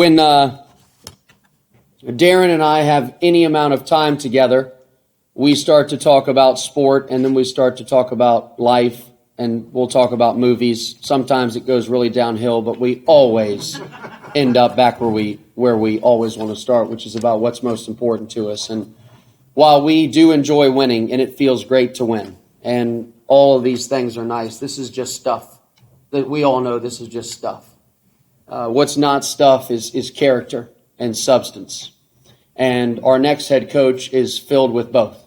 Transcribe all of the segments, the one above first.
When Darren and I have any amount of time together, we start to talk about sport, and then we start to talk about life, and we'll talk about movies. Sometimes it goes really downhill, but we always end up back where we always want to start, which is about what's most important to us. And while we do enjoy winning, and it feels great to win, and all of these things are nice, this is just stuff that we all know. This is just stuff. What's not stuff is character and substance. And our next head coach is filled with both.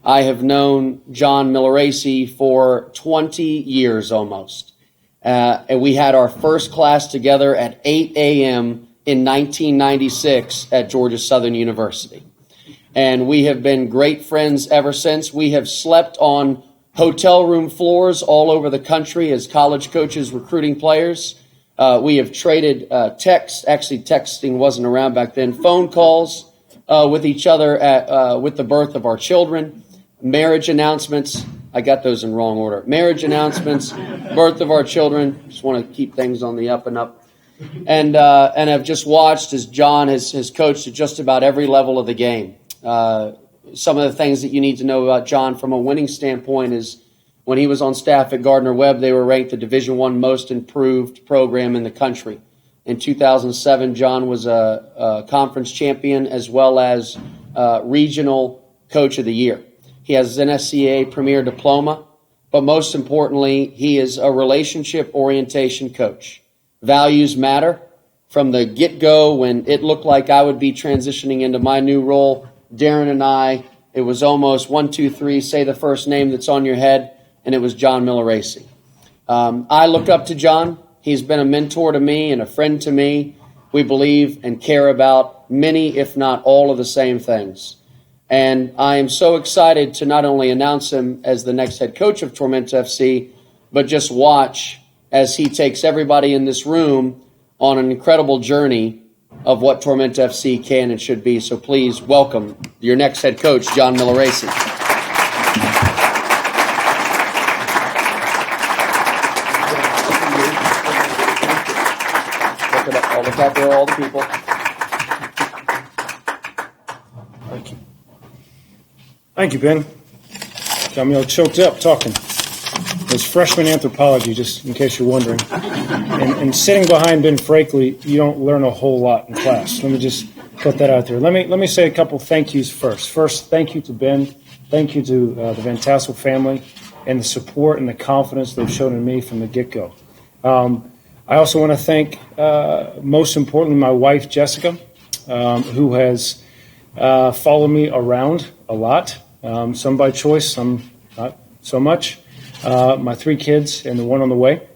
I have known John Miglarese for 20 years almost. And we had our first class together at 8 a.m. in 1996 at Georgia Southern University. And we have been great friends ever since. We have slept on hotel room floors all over the country as college coaches recruiting players. We have traded texts. Actually, texting wasn't around back then. Phone calls with each other with the birth of our children. Marriage announcements. I got those in wrong order. Marriage announcements, birth of our children. Just want to keep things on the up and up. And I've just watched as John has coached at just about every level of the game. Some of the things that you need to know about John from a winning standpoint is when he was on staff at Gardner-Webb, they were ranked the Division I most improved program in the country. In 2007, John was a conference champion as well as regional coach of the year. He has an NSCAA Premier Diploma, but most importantly, he is a relationship orientation coach. Values matter. From the get-go, when it looked like I would be transitioning into my new role, Darren and I, it was almost 1, 2, 3, say the first name that's on your head, and it was John Miglarese. I look up to John. He's been a mentor to me and a friend to me. We believe and care about many, if not all, of the same things. And I am so excited to not only announce him as the next head coach of Tormenta FC, but just watch as he takes everybody in this room on an incredible journey of what Tormenta FC can and should be. So please welcome your next head coach, John Miglarese. I'll look out there, all the people. Thank you. Thank you, Ben. Got me all choked up talking. It's freshman anthropology, just in case you're wondering. And sitting behind Ben Frakley, you don't learn a whole lot in class. Let me just put that out there. Let me say a couple thank yous first. First, thank you to Ben. Thank you to the Van Tassel family and the support and the confidence they've shown in me from the get-go. I also want to thank, most importantly, my wife, Jessica, who has followed me around a lot, some by choice, some not so much. My 3 kids and the one on the way.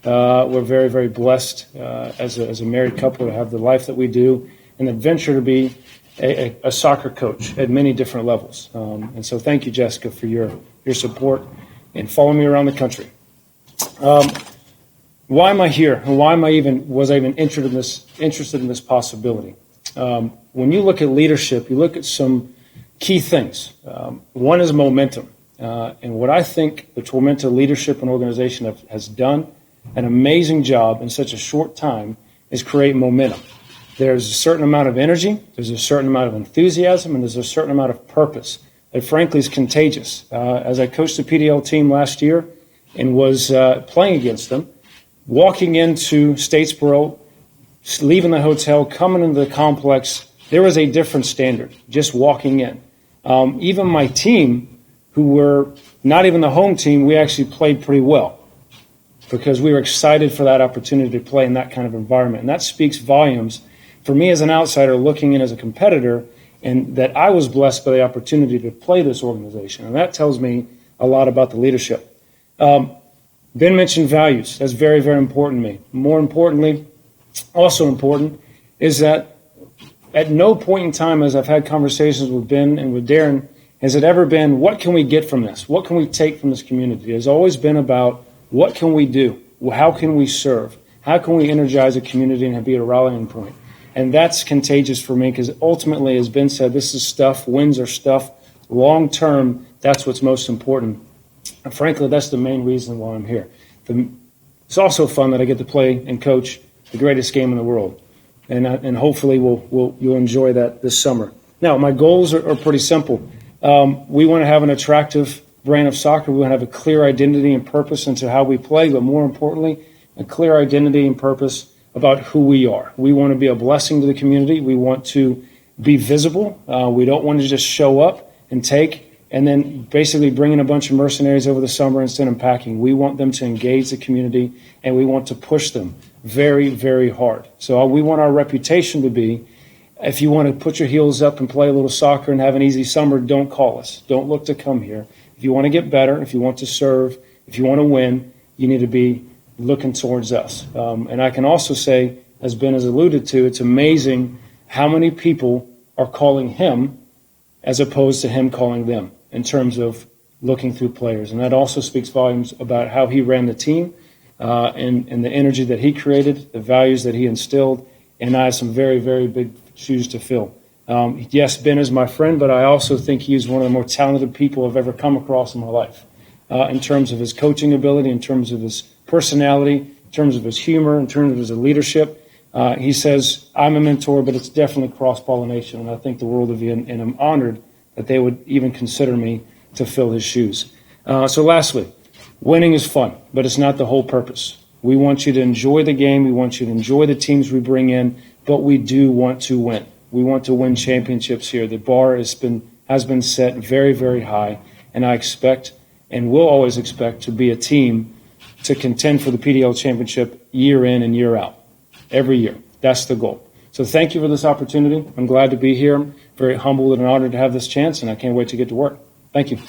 We're very, very blessed as a married couple to have the life that we do and the adventure to be a soccer coach at many different levels. And so thank you, Jessica, for your support and following me around the country. Why am I here? And why was I even interested in this possibility? When you look at leadership, you look at some key things. One is momentum. And what I think the Tormenta leadership and organization has done an amazing job in such a short time is create momentum. There's a certain amount of energy, there's a certain amount of enthusiasm, and there's a certain amount of purpose that frankly is contagious. As I coached the PDL team last year and was playing against them, walking into Statesboro, leaving the hotel, coming into the complex, there was a different standard just walking in. Even my team, who were not even the home team, we actually played pretty well because we were excited for that opportunity to play in that kind of environment. And that speaks volumes for me as an outsider looking in as a competitor, and that I was blessed by the opportunity to play this organization. And that tells me a lot about the leadership. Ben mentioned values. That's very, very important to me. More importantly, also important, is that at no point in time as I've had conversations with Ben and with Darren has it ever been, what can we get from this? What can we take from this community? It has always been about, what can we do? How can we serve? How can we energize a community and be a rallying point? And that's contagious for me because ultimately, as Ben said, this is stuff. Wins are stuff. Long term, that's what's most important. And frankly, that's the main reason why I'm here. It's also fun that I get to play and coach the greatest game in the world. and hopefully you'll enjoy that this summer. Now, my goals are pretty simple. We want to have an attractive brand of soccer. We want to have a clear identity and purpose into how we play, but more importantly, a clear identity and purpose about who we are. We want to be a blessing to the community. We want to be visible. We don't want to just show up and take and then basically bring in a bunch of mercenaries over the summer and send them packing. We want them to engage the community, and we want to push them very, very hard. So we want our reputation to be, if you want to put your heels up and play a little soccer and have an easy summer, don't call us. Don't look to come here. If you want to get better, if you want to serve, if you want to win, you need to be looking towards us. And I can also say, as Ben has alluded to, it's amazing how many people are calling him as opposed to him calling them in terms of looking through players. And that also speaks volumes about how he ran the team and the energy that he created, the values that he instilled. And I have some very, very big shoes to fill. Yes, Ben is my friend, but I also think he is one of the more talented people I've ever come across in my life in terms of his coaching ability, in terms of his personality, in terms of his humor, in terms of his leadership. He says, I'm a mentor, but it's definitely cross-pollination, and I think the world of you, and I'm honored that they would even consider me to fill his shoes. So lastly, winning is fun, but it's not the whole purpose. We want you to enjoy the game. We want you to enjoy the teams we bring in, but we do want to win. We want to win championships here. The bar has been set very, very high, and I expect and will always expect to be a team to contend for the PDL championship year in and year out, every year. That's the goal. So thank you for this opportunity. I'm glad to be here. I'm very humbled and honored to have this chance, and I can't wait to get to work. Thank you.